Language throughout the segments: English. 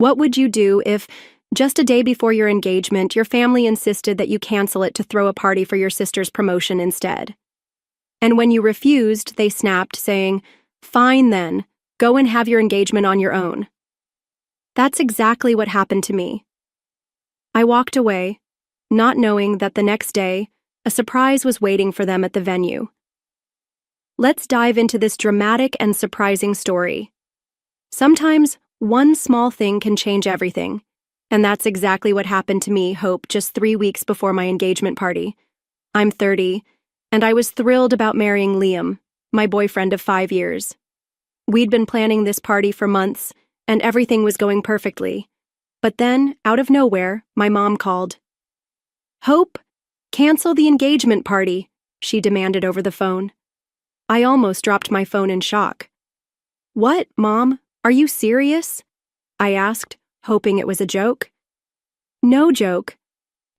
What would you do if, just a day before your engagement, your family insisted that you cancel it to throw a party for your sister's promotion instead? And when you refused, they snapped, saying, "Fine then, go and have your engagement on your own." That's exactly what happened to me. I walked away, not knowing that the next day, a surprise was waiting for them at the venue. Let's dive into this dramatic and surprising story. Sometimes, one small thing can change everything, and that's exactly what happened to me, Hope, just 3 weeks before my engagement party. I'm 30, and I was thrilled about marrying Liam, my boyfriend of 5 years. We'd been planning this party for months, and everything was going perfectly. But then, out of nowhere, my mom called. "Hope, cancel the engagement party," she demanded over the phone. I almost dropped my phone in shock. "What, Mom? Are you serious?" I asked, hoping it was a joke. "No joke.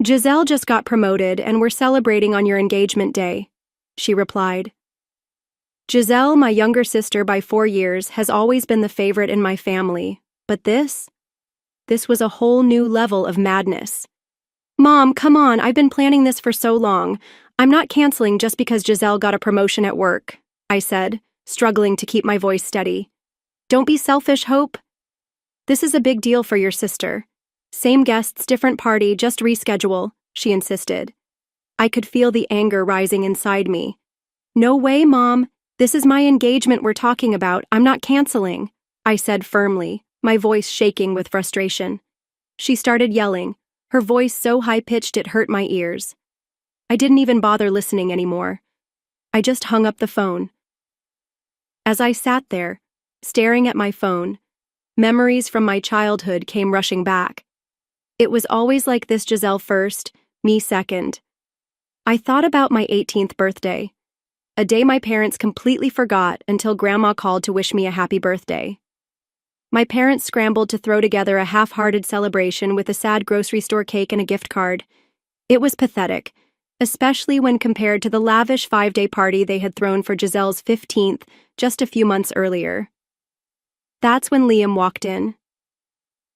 Giselle just got promoted and we're celebrating on your engagement day," she replied. Giselle, my younger sister by 4 years, has always been the favorite in my family, but this was a whole new level of madness. "Mom, come on, I've been planning this for so long. I'm not canceling just because Giselle got a promotion at work," I said, struggling to keep my voice steady. "Don't be selfish, Hope. This is a big deal for your sister. Same guests, different party, just reschedule," she insisted. I could feel the anger rising inside me. "No way, Mom. This is my engagement we're talking about. I'm not canceling," I said firmly, my voice shaking with frustration. She started yelling, her voice so high-pitched it hurt my ears. I didn't even bother listening anymore. I just hung up the phone. As I sat there, staring at my phone, memories from my childhood came rushing back. It was always like this: Giselle first, me second. I thought about my 18th birthday, a day my parents completely forgot until Grandma called to wish me a happy birthday. My parents scrambled to throw together a half-hearted celebration with a sad grocery store cake and a gift card. It was pathetic, especially when compared to the lavish 5-day party they had thrown for Giselle's 15th just a few months earlier. That's when Liam walked in.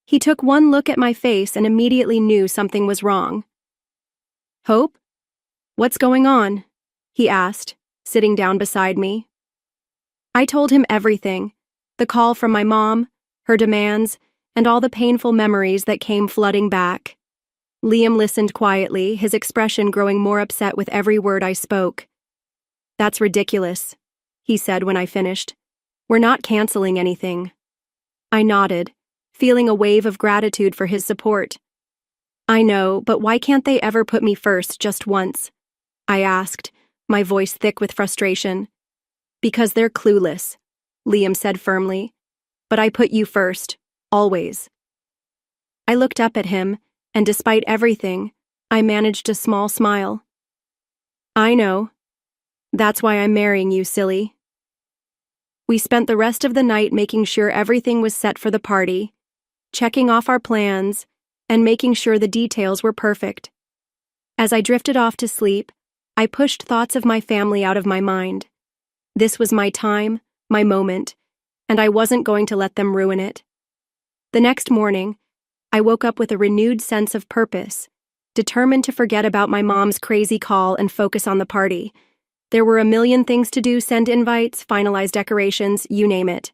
He took one look at my face and immediately knew something was wrong. "Hope? What's going on?" he asked, sitting down beside me. I told him everything: the call from my mom, her demands, and all the painful memories that came flooding back. Liam listened quietly, his expression growing more upset with every word I spoke. "That's ridiculous," he said when I finished. "We're not canceling anything." I nodded, feeling a wave of gratitude for his support. "I know, but why can't they ever put me first just once?" I asked, my voice thick with frustration. "Because they're clueless," Liam said firmly. "But I put you first, always." I looked up at him, and despite everything, I managed a small smile. "I know. That's why I'm marrying you, silly." We spent the rest of the night making sure everything was set for the party, checking off our plans, and making sure the details were perfect. As I drifted off to sleep, I pushed thoughts of my family out of my mind. This was my time, my moment, and I wasn't going to let them ruin it. The next morning, I woke up with a renewed sense of purpose, determined to forget about my mom's crazy call and focus on the party. There were a million things to do: send invites, finalize decorations, you name it.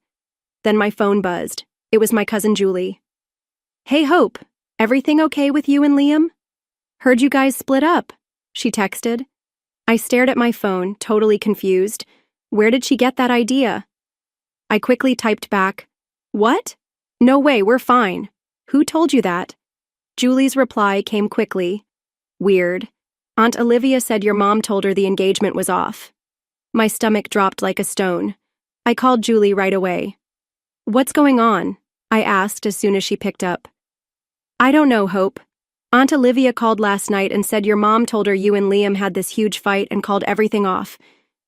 Then my phone buzzed. It was my cousin Julie. "Hey, Hope, everything okay with you and Liam? Heard you guys split up," she texted. I stared at my phone, totally confused. Where did she get that idea? I quickly typed back, "What? No way, we're fine. Who told you that?" Julie's reply came quickly. "Weird. Aunt Olivia said your mom told her the engagement was off." My stomach dropped like a stone. I called Julie right away. "What's going on?" I asked as soon as she picked up. "I don't know, Hope. Aunt Olivia called last night and said your mom told her you and Liam had this huge fight and called everything off.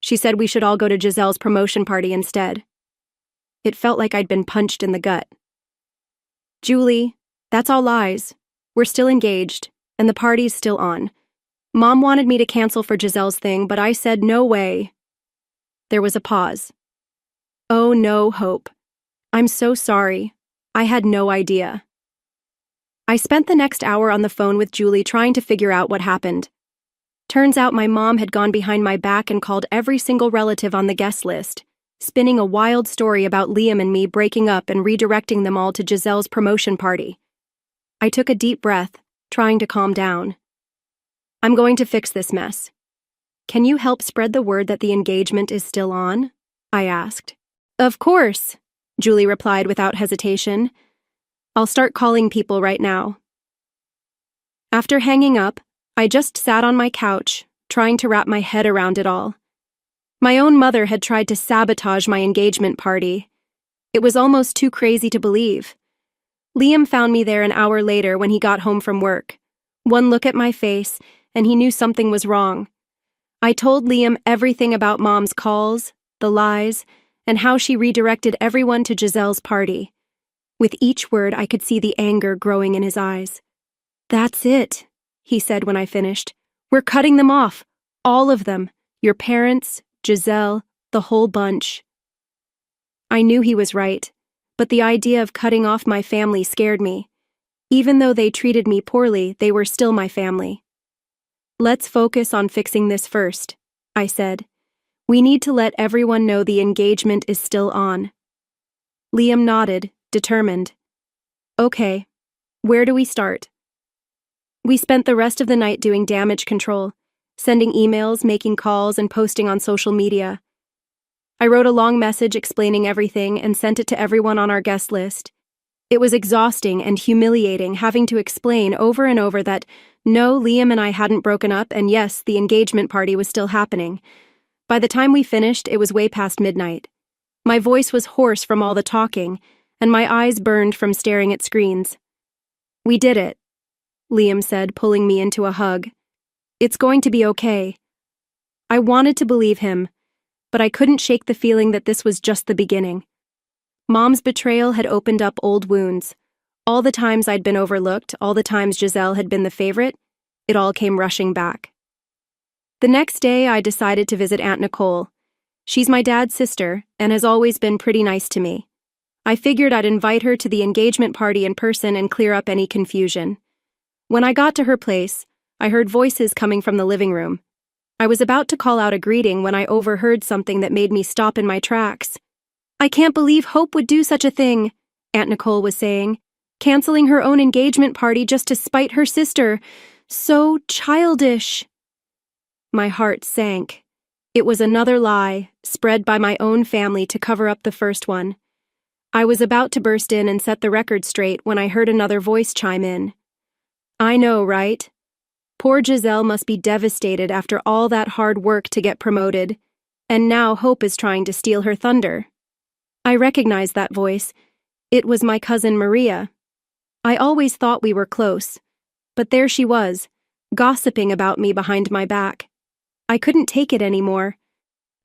She said we should all go to Giselle's promotion party instead." It felt like I'd been punched in the gut. "Julie, that's all lies. We're still engaged, and the party's still on. Mom wanted me to cancel for Giselle's thing, but I said no way." There was a pause. "Oh no, Hope. I'm so sorry. I had no idea." I spent the next hour on the phone with Julie trying to figure out what happened. Turns out my mom had gone behind my back and called every single relative on the guest list, spinning a wild story about Liam and me breaking up and redirecting them all to Giselle's promotion party. I took a deep breath, trying to calm down. I'm going to fix this mess. Can you help spread the word that the engagement is still on? I asked. Of course, Julie replied without hesitation. I'll start calling people right now. After hanging up, I just sat on my couch, trying to wrap my head around it all. My own mother had tried to sabotage my engagement party. It was almost too crazy to believe. Liam found me there an hour later when he got home from work. One look at my face, and he knew something was wrong. I told Liam everything about Mom's calls, the lies, and how she redirected everyone to Giselle's party. With each word, I could see the anger growing in his eyes. That's it, he said when I finished. We're cutting them off. All of them. Your parents, Giselle, the whole bunch. I knew he was right, but the idea of cutting off my family scared me. Even though they treated me poorly, they were still my family. Let's focus on fixing this first, I said. We need to let everyone know the engagement is still on. Liam nodded, determined. Okay, where do we start? We spent the rest of the night doing damage control, sending emails, making calls, and posting on social media. I wrote a long message explaining everything and sent it to everyone on our guest list. It was exhausting and humiliating having to explain over and over that no, Liam and I hadn't broken up, and yes, the engagement party was still happening. By the time we finished, it was way past midnight. My voice was hoarse from all the talking, and my eyes burned from staring at screens. We did it, Liam said, pulling me into a hug. It's going to be okay. I wanted to believe him, but I couldn't shake the feeling that this was just the beginning. Mom's betrayal had opened up old wounds. All the times I'd been overlooked, all the times Giselle had been the favorite, it all came rushing back. The next day, I decided to visit Aunt Nicole. She's my dad's sister and has always been pretty nice to me. I figured I'd invite her to the engagement party in person and clear up any confusion. When I got to her place, I heard voices coming from the living room. I was about to call out a greeting when I overheard something that made me stop in my tracks. I can't believe Hope would do such a thing, Aunt Nicole was saying, canceling her own engagement party just to spite her sister. So childish. My heart sank. It was another lie, spread by my own family to cover up the first one. I was about to burst in and set the record straight when I heard another voice chime in. I know, right? Poor Giselle must be devastated after all that hard work to get promoted, and now Hope is trying to steal her thunder. I recognized that voice. It was my cousin Maria. I always thought we were close, but there she was, gossiping about me behind my back. I couldn't take it anymore.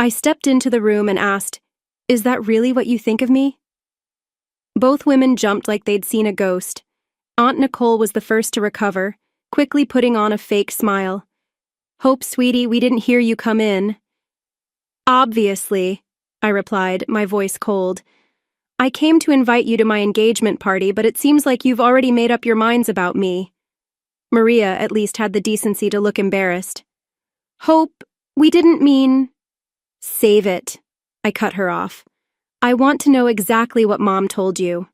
I stepped into the room and asked, "Is that really what you think of me?" Both women jumped like they'd seen a ghost. Aunt Nicole was the first to recover, quickly putting on a fake smile. "Hope, sweetie, we didn't hear you come in." "Obviously," I replied, my voice cold. "I came to invite you to my engagement party, but it seems like you've already made up your minds about me." Maria at least had the decency to look embarrassed. "Hope, we didn't mean—" "Save it," I cut her off. "I want to know exactly what Mom told you."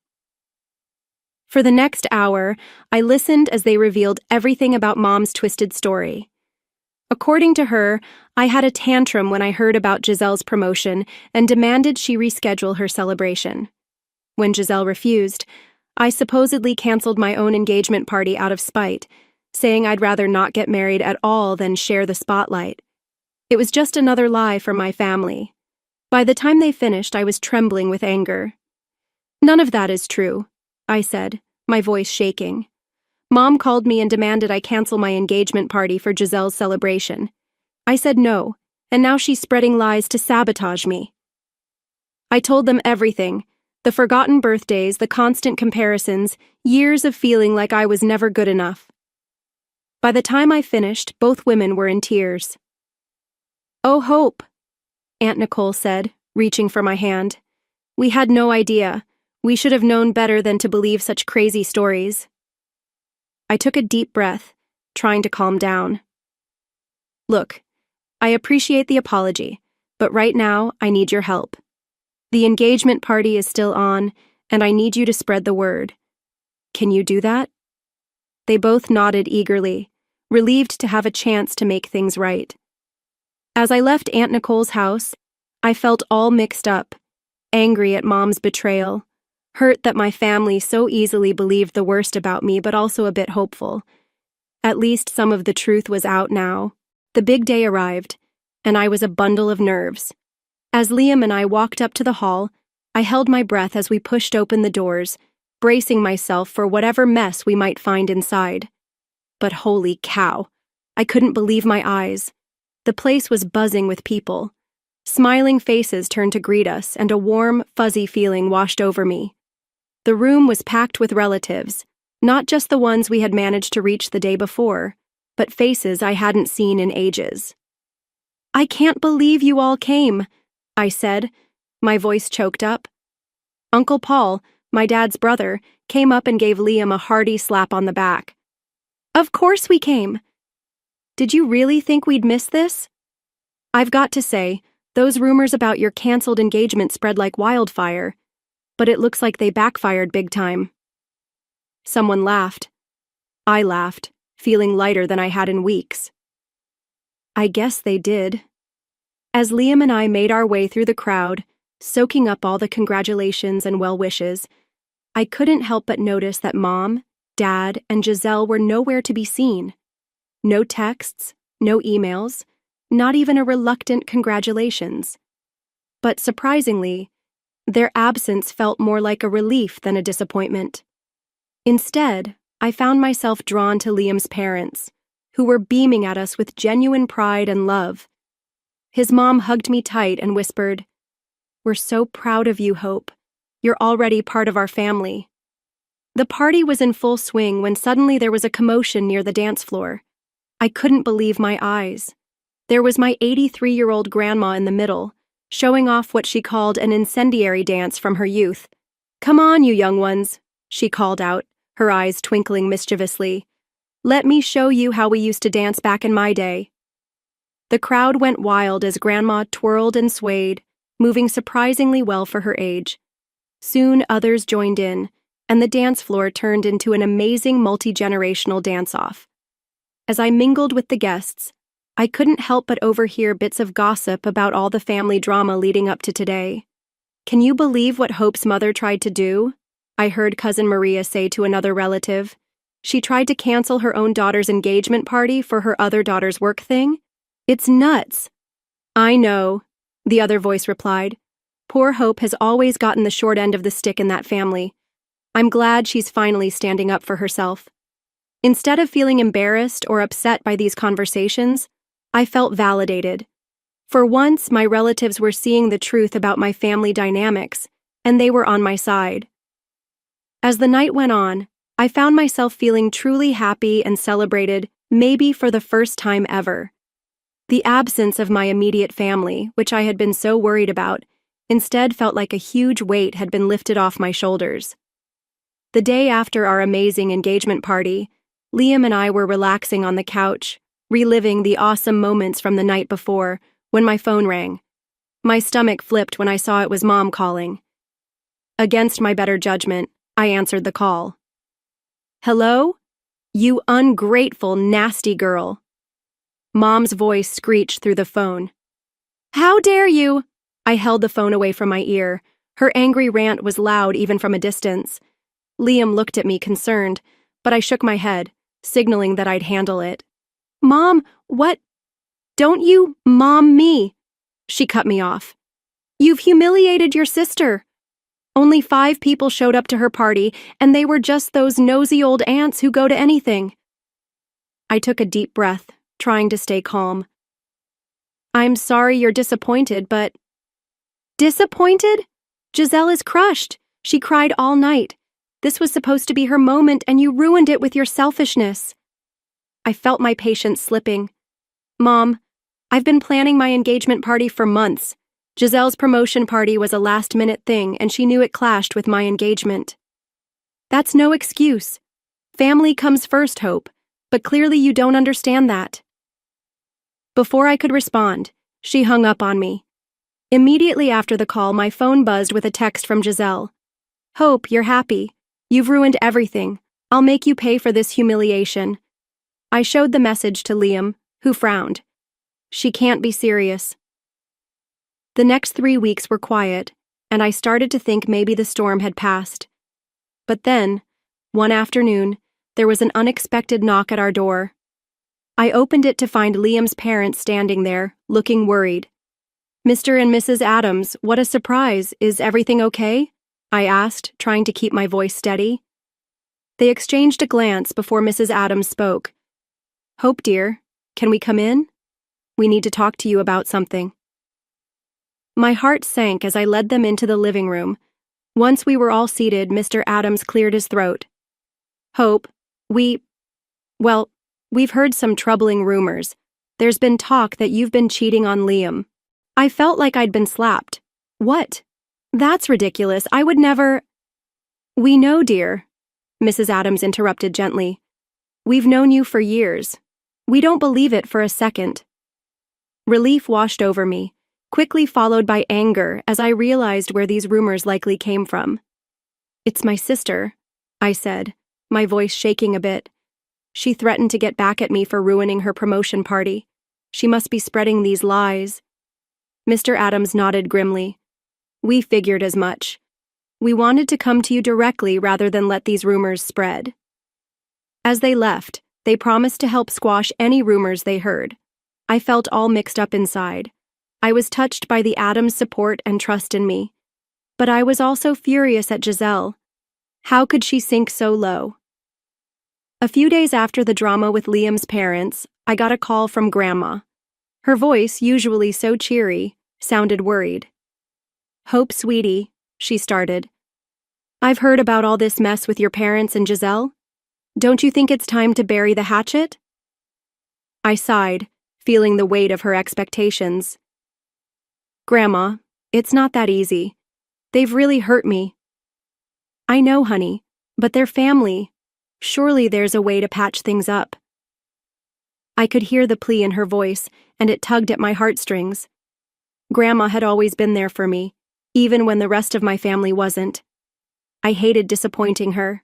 For the next hour, I listened as they revealed everything about Mom's twisted story. According to her, I had a tantrum when I heard about Giselle's promotion and demanded she reschedule her celebration. When Giselle refused, I supposedly canceled my own engagement party out of spite, saying I'd rather not get married at all than share the spotlight. It was just another lie for my family. By the time they finished, I was trembling with anger. "None of that is true," I said, my voice shaking. "Mom called me and demanded I cancel my engagement party for Giselle's celebration. I said no, and now she's spreading lies to sabotage me." I told them everything, the forgotten birthdays, the constant comparisons, years of feeling like I was never good enough. By the time I finished, both women were in tears. "Oh, Hope," Aunt Nicole said, reaching for my hand. "We had no idea. We should have known better than to believe such crazy stories." I took a deep breath, trying to calm down. Look, I appreciate the apology, but right now I need your help. The engagement party is still on, and I need you to spread the word. Can you do that? They both nodded eagerly, relieved to have a chance to make things right. As I left Aunt Nicole's house, I felt all mixed up, angry at Mom's betrayal, hurt that my family so easily believed the worst about me, but also a bit hopeful. At least some of the truth was out now. The big day arrived, and I was a bundle of nerves. As Liam and I walked up to the hall, I held my breath as we pushed open the doors, bracing myself for whatever mess we might find inside. But holy cow, I couldn't believe my eyes. The place was buzzing with people. Smiling faces turned to greet us, and a warm, fuzzy feeling washed over me. The room was packed with relatives, not just the ones we had managed to reach the day before, but faces I hadn't seen in ages. "I can't believe you all came," I said, my voice choked up. Uncle Paul, my dad's brother, came up and gave Liam a hearty slap on the back. "Of course we came. Did you really think we'd miss this?" I've got to say, those rumors about your canceled engagement spread like wildfire, but it looks like they backfired big time. Someone laughed. I laughed, feeling lighter than I had in weeks. I guess they did. As Liam and I made our way through the crowd, soaking up all the congratulations and well wishes, I couldn't help but notice that Mom, Dad, and Giselle were nowhere to be seen. No texts, no emails, not even a reluctant congratulations. But surprisingly, their absence felt more like a relief than a disappointment. Instead, I found myself drawn to Liam's parents, who were beaming at us with genuine pride and love. His mom hugged me tight and whispered, "We're so proud of you, Hope. You're already part of our family." The party was in full swing when suddenly there was a commotion near the dance floor. I couldn't believe my eyes. There was my 83-year-old grandma in the middle, showing off what she called an incendiary dance from her youth. "Come on, you young ones," she called out, her eyes twinkling mischievously. "Let me show you how we used to dance back in my day." The crowd went wild as Grandma twirled and swayed, moving surprisingly well for her age. Soon others joined in, and the dance floor turned into an amazing multi-generational dance-off. As I mingled with the guests, I couldn't help but overhear bits of gossip about all the family drama leading up to today. "Can you believe what Hope's mother tried to do?" I heard Cousin Maria say to another relative. "She tried to cancel her own daughter's engagement party for her other daughter's work thing? It's nuts." "I know," the other voice replied. "Poor Hope has always gotten the short end of the stick in that family. I'm glad she's finally standing up for herself." Instead of feeling embarrassed or upset by these conversations, I felt validated. For once, my relatives were seeing the truth about my family dynamics, and they were on my side. As the night went on, I found myself feeling truly happy and celebrated, maybe for the first time ever. The absence of my immediate family, which I had been so worried about, instead felt like a huge weight had been lifted off my shoulders. The day after our amazing engagement party, Liam and I were relaxing on the couch, reliving the awesome moments from the night before, when my phone rang. My stomach flipped when I saw it was Mom calling. Against my better judgment, I answered the call. "Hello? You ungrateful, nasty girl." Mom's voice screeched through the phone. "How dare you?" I held the phone away from my ear. Her angry rant was loud even from a distance. Liam looked at me concerned, but I shook my head, signaling that I'd handle it. "Mom, what? Don't you mom me?" She cut me off. "You've humiliated your sister." Only 5 people showed up to her party, and they were just those nosy old aunts who go to anything. I took a deep breath, trying to stay calm. "I'm sorry you're disappointed, but..." "Disappointed? Giselle is crushed. She cried all night. This was supposed to be her moment, and you ruined it with your selfishness." I felt my patience slipping. "Mom, I've been planning my engagement party for months. Giselle's promotion party was a last-minute thing, and she knew it clashed with my engagement." "That's no excuse. Family comes first, Hope, but clearly you don't understand that. Before I could respond, she hung up on me. Immediately after the call, my phone buzzed with a text from Giselle. Hope, you're happy. You've ruined everything. I'll make you pay for this humiliation. I showed the message to Liam, who frowned. She can't be serious. The next 3 weeks were quiet, and I started to think maybe the storm had passed. But then, one afternoon, there was an unexpected knock at our door. I opened it to find Liam's parents standing there, looking worried. Mr. and Mrs. Adams, what a surprise. Is everything okay? I asked, trying to keep my voice steady. They exchanged a glance before Mrs. Adams spoke. Hope, dear, can we come in? We need to talk to you about something. My heart sank as I led them into the living room. Once we were all seated, Mr. Adams cleared his throat. Hope, we've heard some troubling rumors. There's been talk that you've been cheating on Liam. I felt like I'd been slapped. What? That's ridiculous. I would never. We know, dear, Mrs. Adams interrupted gently. We've known you for years. We don't believe it for a second. Relief washed over me, quickly followed by anger as I realized where these rumors likely came from. It's my sister, I said, my voice shaking a bit. She threatened to get back at me for ruining her promotion party. She must be spreading these lies. Mr. Adams nodded grimly. We figured as much. We wanted to come to you directly rather than let these rumors spread. As they left, they promised to help squash any rumors they heard. I felt all mixed up inside. I was touched by the Adams' support and trust in me. But I was also furious at Giselle. How could she sink so low? A few days after the drama with Liam's parents, I got a call from Grandma. Her voice, usually so cheery, sounded worried. Hope, sweetie, she started. I've heard about all this mess with your parents and Giselle. Don't you think it's time to bury the hatchet? I sighed, feeling the weight of her expectations. Grandma, it's not that easy. They've really hurt me. I know, honey, but they're family. Surely there's a way to patch things up. I could hear the plea in her voice, and it tugged at my heartstrings. Grandma had always been there for me, even when the rest of my family wasn't. I hated disappointing her.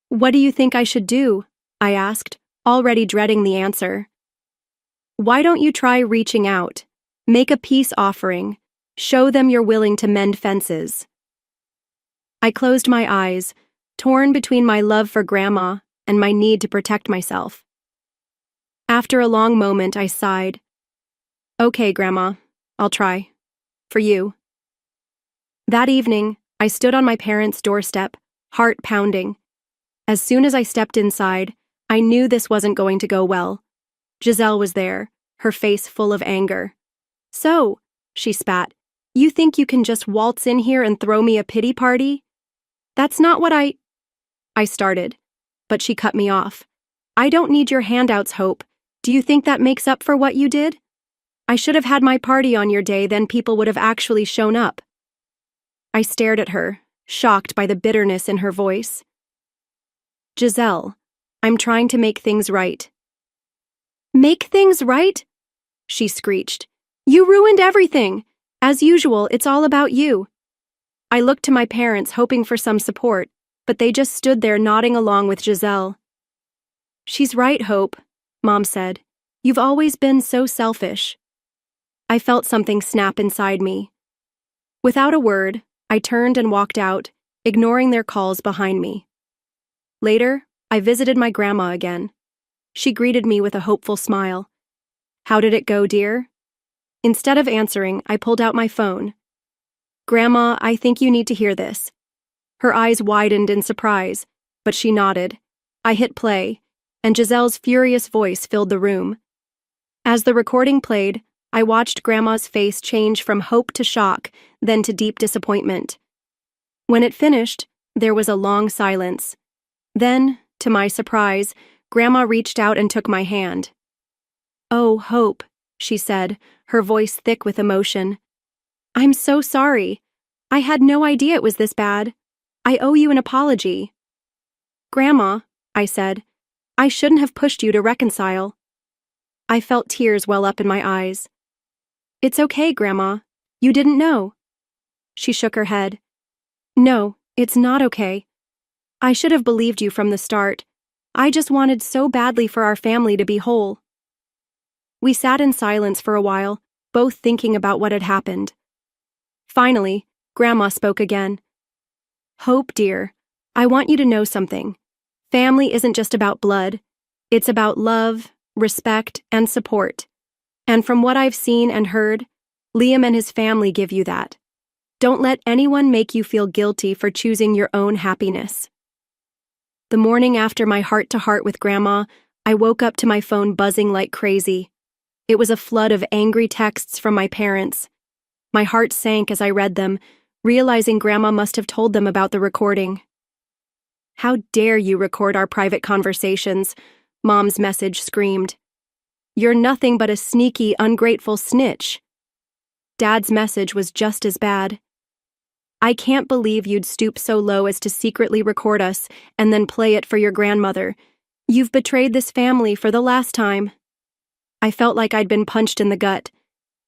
What do you think I should do? I asked, already dreading the answer. Why don't you try reaching out? Make a peace offering. Show them you're willing to mend fences. I closed my eyes, torn between my love for Grandma and my need to protect myself. After a long moment, I sighed. Okay, Grandma, I'll try. For you. That evening, I stood on my parents' doorstep, heart pounding. As soon as I stepped inside, I knew this wasn't going to go well. Giselle was there, her face full of anger. So, she spat, you think you can just waltz in here and throw me a pity party? That's not what I started, but she cut me off. I don't need your handouts, Hope. Do you think that makes up for what you did? I should have had my party on your day, then people would have actually shown up. I stared at her, shocked by the bitterness in her voice. Giselle, I'm trying to make things right. Make things right? She screeched. You ruined everything. As usual, it's all about you. I looked to my parents, hoping for some support, but they just stood there nodding along with Giselle. She's right, Hope, Mom said. You've always been so selfish. I felt something snap inside me. Without a word, I turned and walked out, ignoring their calls behind me. Later, I visited my grandma again. She greeted me with a hopeful smile. How did it go, dear? Instead of answering, I pulled out my phone. Grandma, I think you need to hear this. Her eyes widened in surprise, but she nodded. I hit play, and Giselle's furious voice filled the room. As the recording played, I watched Grandma's face change from hope to shock, then to deep disappointment. When it finished, there was a long silence. Then, to my surprise, Grandma reached out and took my hand. Oh, Hope, she said, her voice thick with emotion. I'm so sorry. I had no idea it was this bad. I owe you an apology. Grandma, I said. "I shouldn't have pushed you to reconcile." I felt tears well up in my eyes. "It's okay, Grandma. You didn't know." She shook her head. "No, it's not okay. I should have believed you from the start. I just wanted so badly for our family to be whole." We sat in silence for a while, both thinking about what had happened. Finally, Grandma spoke again. "Hope, dear, I want you to know something. Family isn't just about blood. It's about love, respect, and support. And from what I've seen and heard, Liam and his family give you that. Don't let anyone make you feel guilty for choosing your own happiness." The morning after my heart-to-heart with Grandma, I woke up to my phone buzzing like crazy. It was a flood of angry texts from my parents. My heart sank as I read them, realizing Grandma must have told them about the recording. "How dare you record our private conversations?" Mom's message screamed. "You're nothing but a sneaky, ungrateful snitch." Dad's message was just as bad. "I can't believe you'd stoop so low as to secretly record us and then play it for your grandmother. You've betrayed this family for the last time." I felt like I'd been punched in the gut.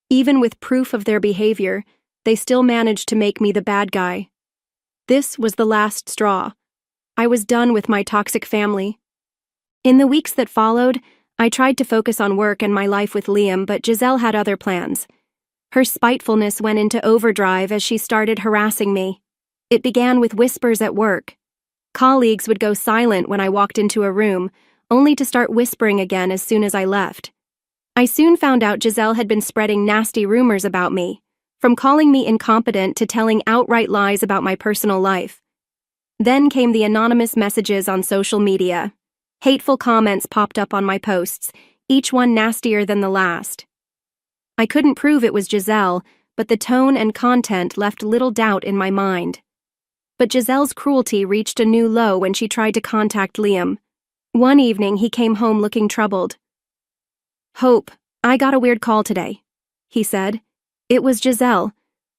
Even with proof of their behavior, they still managed to make me the bad guy. This was the last straw. I was done with my toxic family. In the weeks that followed, I tried to focus on work and my life with Liam, but Giselle had other plans. Her spitefulness went into overdrive as she started harassing me. It began with whispers at work. Colleagues would go silent when I walked into a room, only to start whispering again as soon as I left. I soon found out Giselle had been spreading nasty rumors about me, from calling me incompetent to telling outright lies about my personal life. Then came the anonymous messages on social media. Hateful comments popped up on my posts, each one nastier than the last. I couldn't prove it was Giselle, but the tone and content left little doubt in my mind. But Giselle's cruelty reached a new low when she tried to contact Liam. One evening, he came home looking troubled. "Hope, I got a weird call today," he said. "It was Giselle.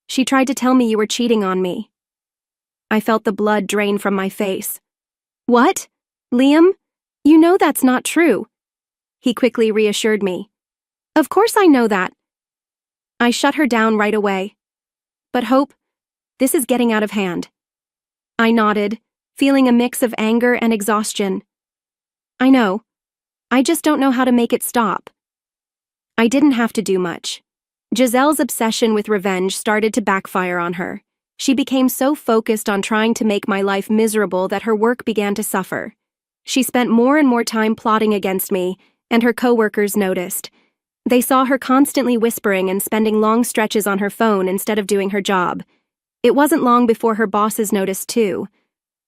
She tried to tell me you were cheating on me." I felt the blood drain from my face. "What? Liam? You know that's not true." He quickly reassured me. "Of course I know that." I shut her down right away. "But Hope, this is getting out of hand." I nodded, feeling a mix of anger and exhaustion. "I know. I just don't know how to make it stop." I didn't have to do much. Giselle's obsession with revenge started to backfire on her. She became so focused on trying to make my life miserable that her work began to suffer. She spent more and more time plotting against me, and her coworkers noticed. They saw her constantly whispering and spending long stretches on her phone instead of doing her job. It wasn't long before her bosses noticed too.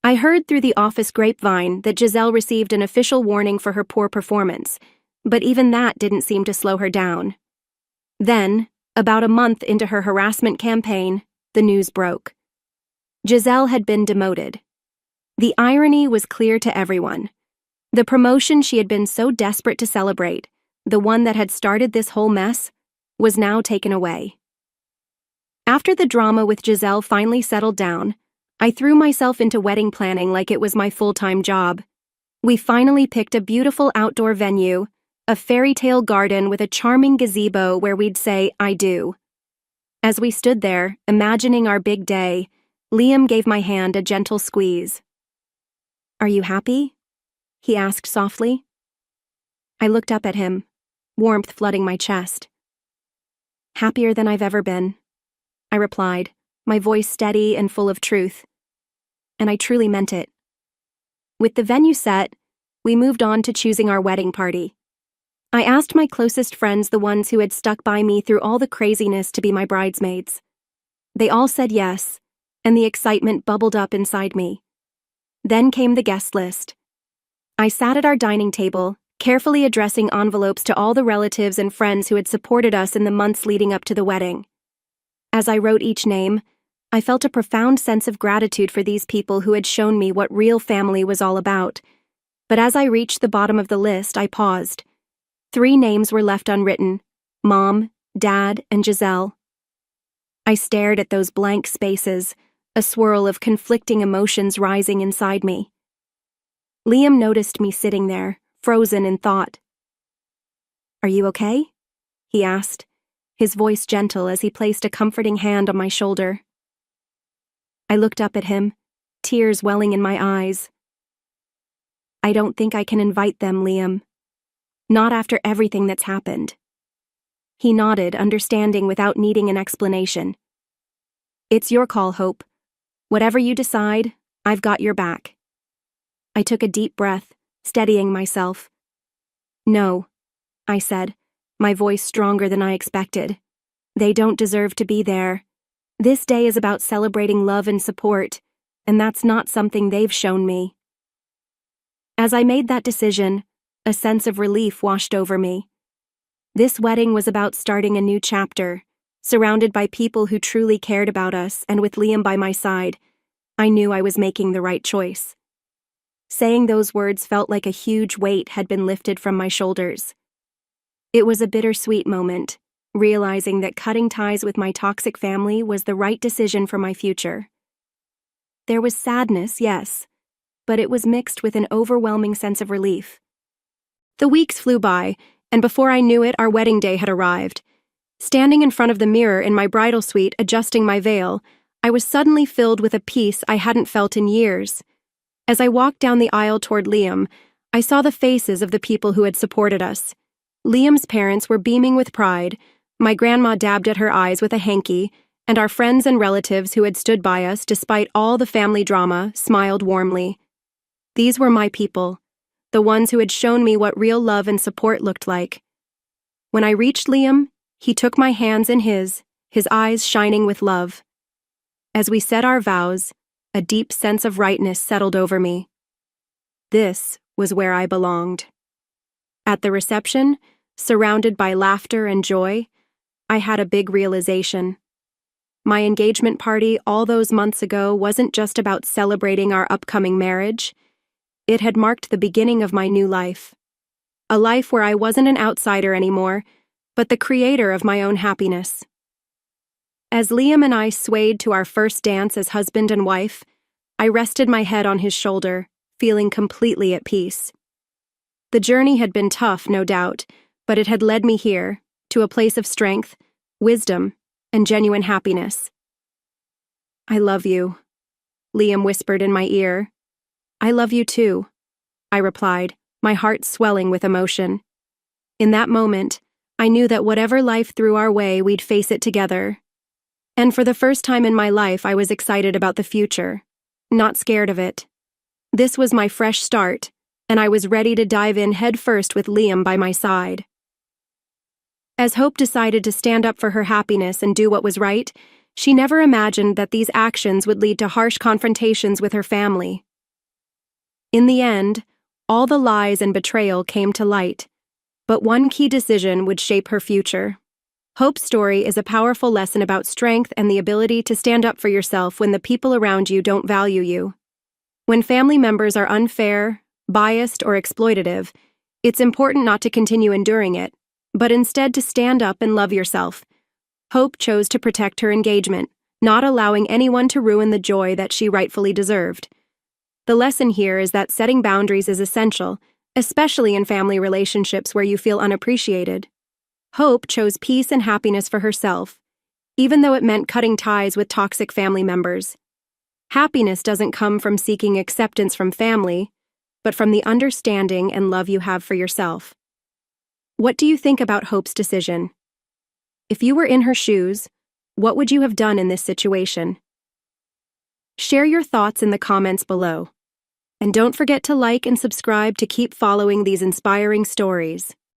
I heard through the office grapevine that Giselle received an official warning for her poor performance, but even that didn't seem to slow her down. Then, about a month into her harassment campaign, the news broke. Giselle had been demoted. The irony was clear to everyone. The promotion she had been so desperate to celebrate, the one that had started this whole mess, was now taken away. After the drama with Giselle finally settled down, I threw myself into wedding planning like it was my full-time job. We finally picked a beautiful outdoor venue, a fairy tale garden with a charming gazebo where we'd say, "I do." As we stood there, imagining our big day, Liam gave my hand a gentle squeeze. "Are you happy?" he asked softly. I looked up at him, warmth flooding my chest. "Happier than I've ever been," I replied, my voice steady and full of truth. And I truly meant it. With the venue set, we moved on to choosing our wedding party. I asked my closest friends, the ones who had stuck by me through all the craziness, to be my bridesmaids. They all said yes, and the excitement bubbled up inside me. Then came the guest list. I sat at our dining table, carefully addressing envelopes to all the relatives and friends who had supported us in the months leading up to the wedding. As I wrote each name, I felt a profound sense of gratitude for these people who had shown me what real family was all about. But as I reached the bottom of the list, I paused. 3 names were left unwritten: Mom, Dad, and Giselle. I stared at those blank spaces, a swirl of conflicting emotions rising inside me. Liam noticed me sitting there, frozen in thought. "Are you okay?" he asked, his voice gentle as he placed a comforting hand on my shoulder. I looked up at him, tears welling in my eyes. "I don't think I can invite them, Liam. Not after everything that's happened." He nodded, understanding without needing an explanation. "It's your call, Hope. Whatever you decide, I've got your back." I took a deep breath, steadying myself. "No," I said, my voice stronger than I expected. "They don't deserve to be there. This day is about celebrating love and support, and that's not something they've shown me." As I made that decision, a sense of relief washed over me. This wedding was about starting a new chapter, surrounded by people who truly cared about us, and with Liam by my side, I knew I was making the right choice. Saying those words felt like a huge weight had been lifted from my shoulders. It was a bittersweet moment, realizing that cutting ties with my toxic family was the right decision for my future. There was sadness, yes, but it was mixed with an overwhelming sense of relief. The weeks flew by, and before I knew it, our wedding day had arrived. Standing in front of the mirror in my bridal suite, adjusting my veil, I was suddenly filled with a peace I hadn't felt in years. As I walked down the aisle toward Liam, I saw the faces of the people who had supported us. Liam's parents were beaming with pride, my grandma dabbed at her eyes with a hanky, and our friends and relatives who had stood by us despite all the family drama smiled warmly. These were my people, the ones who had shown me what real love and support looked like. When I reached Liam, he took my hands in his eyes shining with love. As we said our vows, a deep sense of rightness settled over me. This was where I belonged. At the reception, surrounded by laughter and joy, I had a big realization. My engagement party all those months ago wasn't just about celebrating our upcoming marriage. It had marked the beginning of my new life. A life where I wasn't an outsider anymore, but the creator of my own happiness. As Liam and I swayed to our first dance as husband and wife, I rested my head on his shoulder, feeling completely at peace. The journey had been tough, no doubt, but it had led me here, to a place of strength, wisdom, and genuine happiness. "I love you," Liam whispered in my ear. "I love you too," I replied, my heart swelling with emotion. In that moment, I knew that whatever life threw our way, we'd face it together. And for the first time in my life, I was excited about the future, not scared of it. This was my fresh start, and I was ready to dive in headfirst with Liam by my side. As Hope decided to stand up for her happiness and do what was right, she never imagined that these actions would lead to harsh confrontations with her family. In the end, all the lies and betrayal came to light, but one key decision would shape her future. Hope's story is a powerful lesson about strength and the ability to stand up for yourself when the people around you don't value you. When family members are unfair, biased, or exploitative, it's important not to continue enduring it, but instead to stand up and love yourself. Hope chose to protect her engagement, not allowing anyone to ruin the joy that she rightfully deserved. The lesson here is that setting boundaries is essential, especially in family relationships where you feel unappreciated. Hope chose peace and happiness for herself, even though it meant cutting ties with toxic family members. Happiness doesn't come from seeking acceptance from family, but from the understanding and love you have for yourself. What do you think about Hope's decision? If you were in her shoes, what would you have done in this situation? Share your thoughts in the comments below. And don't forget to like and subscribe to keep following these inspiring stories.